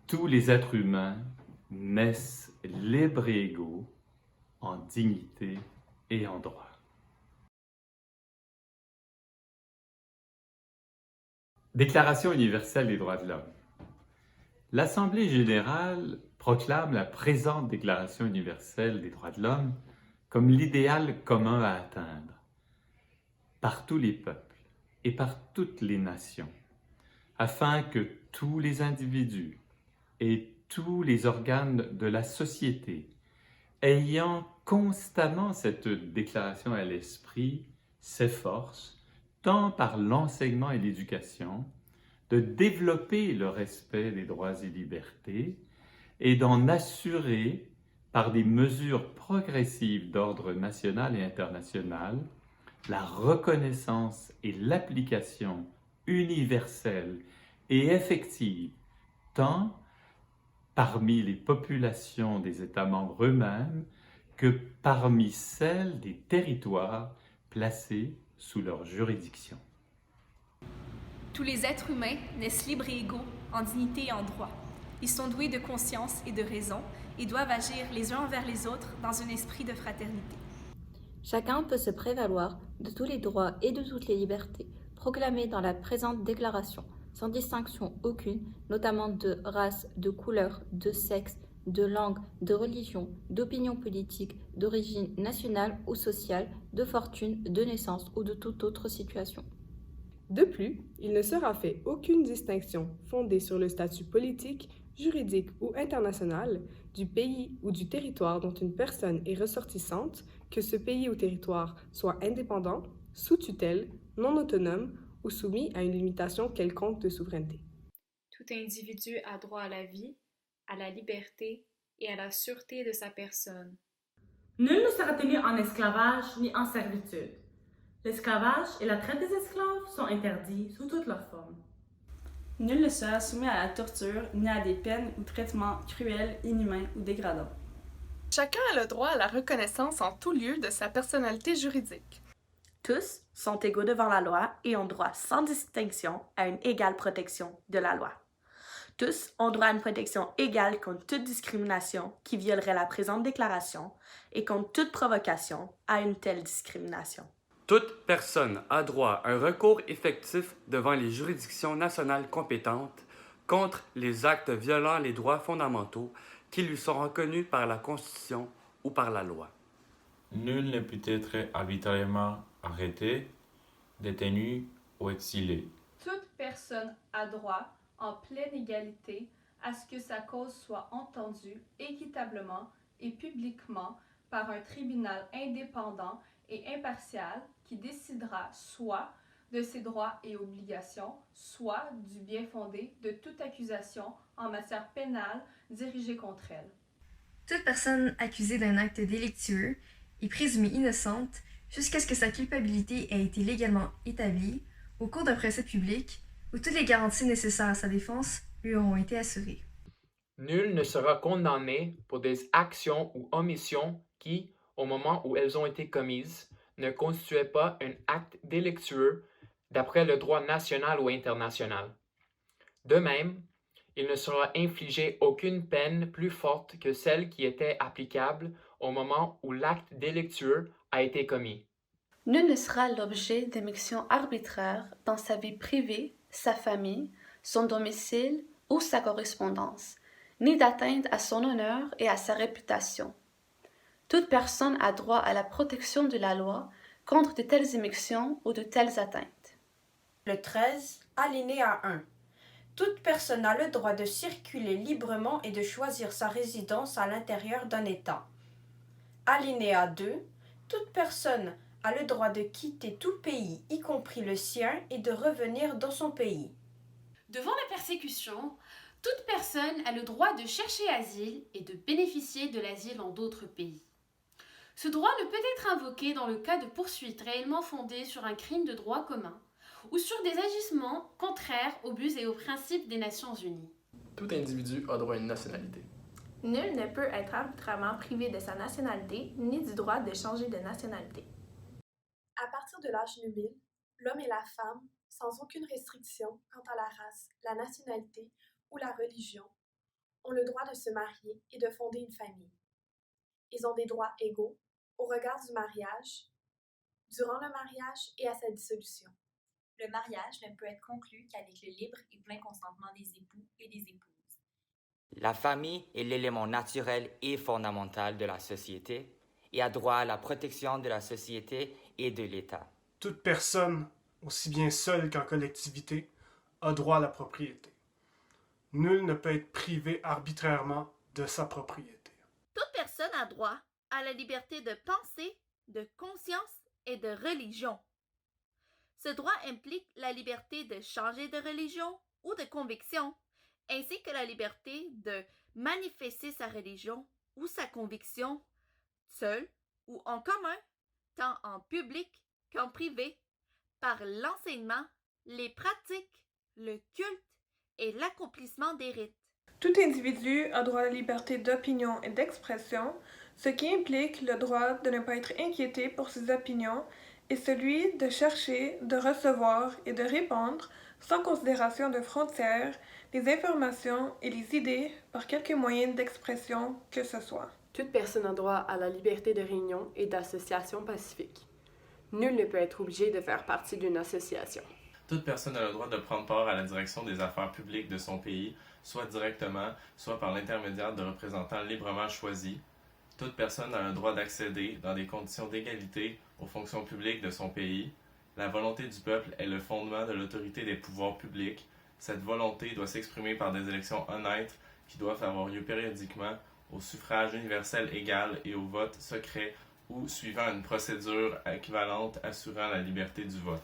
Tous les êtres humains naissent libres et égaux en dignité et en droit. Déclaration universelle des droits de l'homme. L'Assemblée générale proclame la présente Déclaration universelle des droits de l'homme comme l'idéal commun à atteindre par tous les peuples et par toutes les nations, afin que tous les individus et tous les organes de la société, ayant constamment cette déclaration à l'esprit, s'efforcent, tant par l'enseignement et l'éducation, de développer le respect des droits et libertés et d'en assurer, par des mesures progressives d'ordre national et international, la reconnaissance et l'application universelle et effective, tant parmi les populations des États membres eux-mêmes que parmi celles des territoires placés sous leur juridiction. Tous les êtres humains naissent libres et égaux en dignité et en droit. Ils sont doués de conscience et de raison et doivent agir les uns envers les autres dans un esprit de fraternité. Chacun peut se prévaloir de tous les droits et de toutes les libertés proclamés dans la présente déclaration, sans distinction aucune, notamment de race, de couleur, de sexe, de langue, de religion, d'opinion politique, d'origine nationale ou sociale, de fortune, de naissance ou de toute autre situation. De plus, il ne sera fait aucune distinction fondée sur le statut politique, juridique ou international du pays ou du territoire dont une personne est ressortissante, que ce pays ou territoire soit indépendant, sous tutelle, non autonome ou soumis à une limitation quelconque de souveraineté. Tout individu a droit à la vie, à la liberté et à la sûreté de sa personne. Nul ne sera tenu en esclavage ni en servitude. L'esclavage et la traite des esclaves sont interdits sous toutes leurs formes. Nul ne sera soumis à la torture ni à des peines ou traitements cruels, inhumains ou dégradants. Chacun a le droit à la reconnaissance en tout lieu de sa personnalité juridique. Tous sont égaux devant la loi et ont droit sans distinction à une égale protection de la loi. Tous ont droit à une protection égale contre toute discrimination qui violerait la présente déclaration et contre toute provocation à une telle discrimination. Toute personne a droit à un recours effectif devant les juridictions nationales compétentes contre les actes violant les droits fondamentaux qui lui sont reconnus par la Constitution ou par la loi. Nul ne peut être arbitrairement arrêté, détenu ou exilé. Toute personne a droit, en pleine égalité, à ce que sa cause soit entendue équitablement et publiquement par un tribunal indépendant et impartial qui décidera soit de ses droits et obligations, soit du bien fondé de toute accusation en matière pénale dirigée contre elle. Toute personne accusée d'un acte délictueux est présumée innocente jusqu'à ce que sa culpabilité ait été légalement établie au cours d'un procès public où toutes les garanties nécessaires à sa défense lui auront été assurées. Nul ne sera condamné pour des actions ou omissions qui, au moment où elles ont été commises, ne constituaient pas un acte délictueux d'après le droit national ou international. De même, il ne sera infligé aucune peine plus forte que celle qui était applicable au moment où l'acte délictueux a été commis. Nul ne sera l'objet d'émissions arbitraires dans sa vie privée, sa famille, son domicile ou sa correspondance, ni d'atteinte à son honneur et à sa réputation. Toute personne a droit à la protection de la loi contre de telles émissions ou de telles atteintes. Le 13, alinéa 1. Toute personne a le droit de circuler librement et de choisir sa résidence à l'intérieur d'un État. Alinéa 2. Toute personne a le droit de quitter tout pays, y compris le sien, et de revenir dans son pays. Devant la persécution, toute personne a le droit de chercher asile et de bénéficier de l'asile en d'autres pays. Ce droit ne peut être invoqué dans le cas de poursuites réellement fondées sur un crime de droit commun ou sur des agissements contraires aux buts et aux principes des Nations Unies. Tout individu a droit à une nationalité. Nul ne peut être arbitrairement privé de sa nationalité ni du droit de changer de nationalité. À partir de l'âge nubile, l'homme et la femme, sans aucune restriction quant à la race, la nationalité ou la religion, ont le droit de se marier et de fonder une famille. Ils ont des droits égaux au regard du mariage, durant le mariage et à sa dissolution. Le mariage ne peut être conclu qu'avec le libre et plein consentement des époux et des épouses. La famille est l'élément naturel et fondamental de la société et a droit à la protection de la société et de l'État. Toute personne, aussi bien seule qu'en collectivité, a droit à la propriété. Nul ne peut être privé arbitrairement de sa propriété. Toute personne a droit à la liberté de pensée, de conscience et de religion. Ce droit implique la liberté de changer de religion ou de conviction, ainsi que la liberté de manifester sa religion ou sa conviction seul ou en commun, tant en public qu'en privé, par l'enseignement, les pratiques, le culte et l'accomplissement des rites. Tout individu a droit à la liberté d'opinion et d'expression, ce qui implique le droit de ne pas être inquiété pour ses opinions et celui de chercher, de recevoir et de répandre, sans considération de frontières, les informations et les idées par quelque moyen d'expression que ce soit. Toute personne a droit à la liberté de réunion et d'association pacifique. Nul ne peut être obligé de faire partie d'une association. Toute personne a le droit de prendre part à la direction des affaires publiques de son pays, soit directement, soit par l'intermédiaire de représentants librement choisis. Toute personne a le droit d'accéder, dans des conditions d'égalité, aux fonctions publiques de son pays. La volonté du peuple est le fondement de l'autorité des pouvoirs publics. Cette volonté doit s'exprimer par des élections honnêtes qui doivent avoir lieu périodiquement, au suffrage universel égal et au vote secret ou suivant une procédure équivalente assurant la liberté du vote.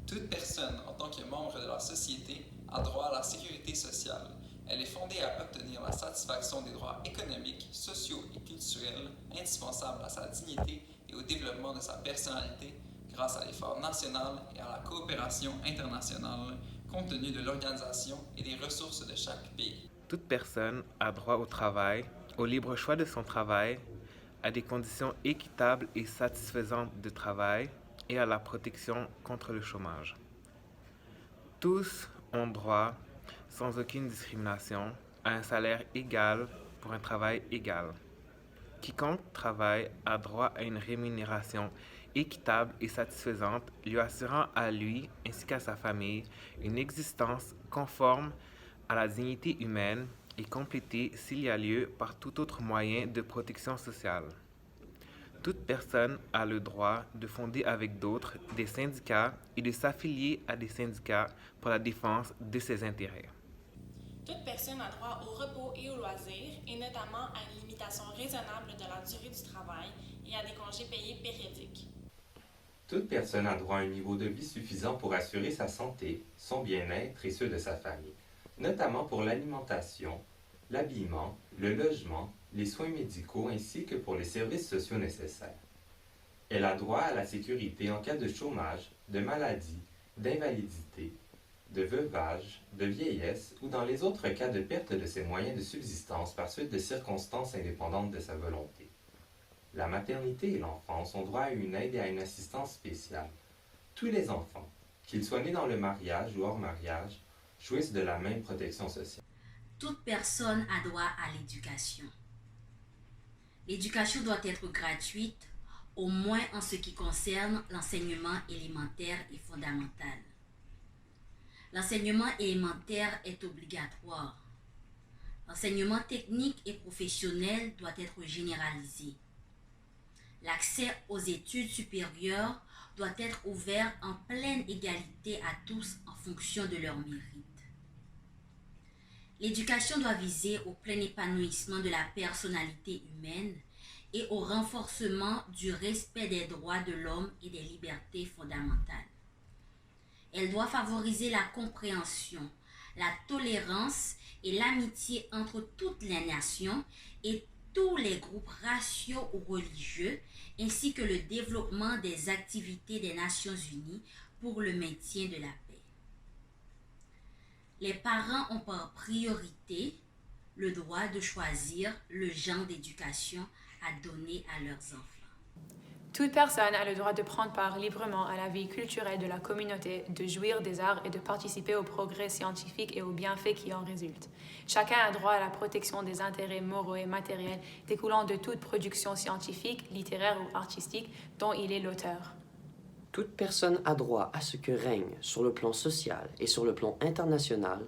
Toute personne, en tant que membre de la société, a droit à la sécurité sociale. Elle est fondée à obtenir la satisfaction des droits économiques, sociaux et culturels indispensables à sa dignité et au développement de sa personnalité grâce à l'effort national et à la coopération internationale compte tenu de l'organisation et des ressources de chaque pays. Toute personne a droit au travail, au libre choix de son travail, à des conditions équitables et satisfaisantes de travail et à la protection contre le chômage. Tous ont droit, sans aucune discrimination, à un salaire égal pour un travail égal. Quiconque travaille a droit à une rémunération équitable et satisfaisante, lui assurant à lui ainsi qu'à sa famille une existence conforme à la dignité humaine et complétée s'il y a lieu par tout autre moyen de protection sociale. Toute personne a le droit de fonder avec d'autres des syndicats et de s'affilier à des syndicats pour la défense de ses intérêts. Toute personne a droit au repos et au loisir, et notamment à une limitation raisonnable de la durée du travail et à des congés payés périodiques. Toute personne a droit à un niveau de vie suffisant pour assurer sa santé, son bien-être et ceux de sa famille, notamment pour l'alimentation, l'habillement, le logement, les soins médicaux ainsi que pour les services sociaux nécessaires. Elle a droit à la sécurité en cas de chômage, de maladie, d'invalidité, de veuvage, de vieillesse ou dans les autres cas de perte de ses moyens de subsistance par suite de circonstances indépendantes de sa volonté. La maternité et l'enfance ont droit à une aide et à une assistance spéciale. Tous les enfants, qu'ils soient nés dans le mariage ou hors mariage, jouissent de la même protection sociale. Toute personne a droit à l'éducation. L'éducation doit être gratuite, au moins en ce qui concerne l'enseignement élémentaire et fondamental. L'enseignement élémentaire est obligatoire. L'enseignement technique et professionnel doit être généralisé. L'accès aux études supérieures doit être ouvert en pleine égalité à tous en fonction de leur mérite. L'éducation doit viser au plein épanouissement de la personnalité humaine et au renforcement du respect des droits de l'homme et des libertés fondamentales. Elle doit favoriser la compréhension, la tolérance et l'amitié entre toutes les nations et tous les groupes raciaux ou religieux, ainsi que le développement des activités des Nations Unies pour le maintien de la paix. Les parents ont par priorité le droit de choisir le genre d'éducation à donner à leurs enfants. Toute personne a le droit de prendre part librement à la vie culturelle de la communauté, de jouir des arts et de participer au progrès scientifique et aux bienfaits qui en résultent. Chacun a droit à la protection des intérêts moraux et matériels découlant de toute production scientifique, littéraire ou artistique dont il est l'auteur. Toute personne a droit à ce que règne, sur le plan social et sur le plan international,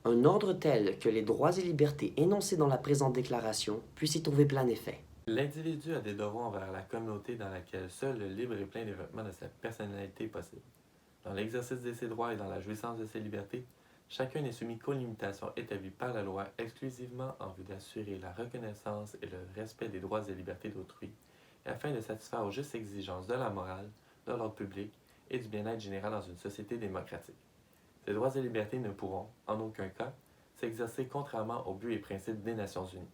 un ordre tel que les droits et libertés énoncés dans la présente déclaration puissent y trouver plein effet. L'individu a des devoirs envers la communauté dans laquelle seul le libre et plein développement de sa personnalité est possible. Dans l'exercice de ses droits et dans la jouissance de ses libertés, chacun n'est soumis qu'aux limitations établies par la loi exclusivement en vue d'assurer la reconnaissance et le respect des droits et libertés d'autrui, et afin de satisfaire aux justes exigences de la morale, de l'ordre public et du bien-être général dans une société démocratique. Ces droits et libertés ne pourront, en aucun cas, s'exercer contrairement aux buts et principes des Nations unies.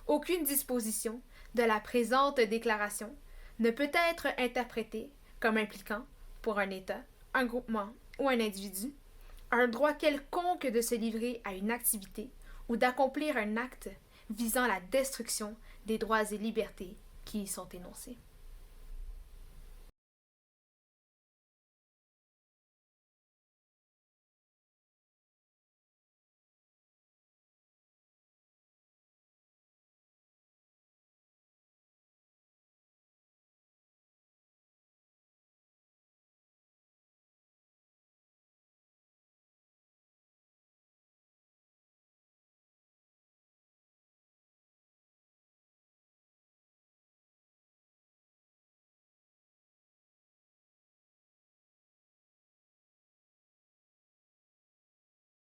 Aucune disposition de la présente déclaration ne peut être interprétée comme impliquant, pour un État, un groupement ou un individu, un droit quelconque de se livrer à une activité ou d'accomplir un acte visant la destruction des droits et libertés qui y sont énoncés.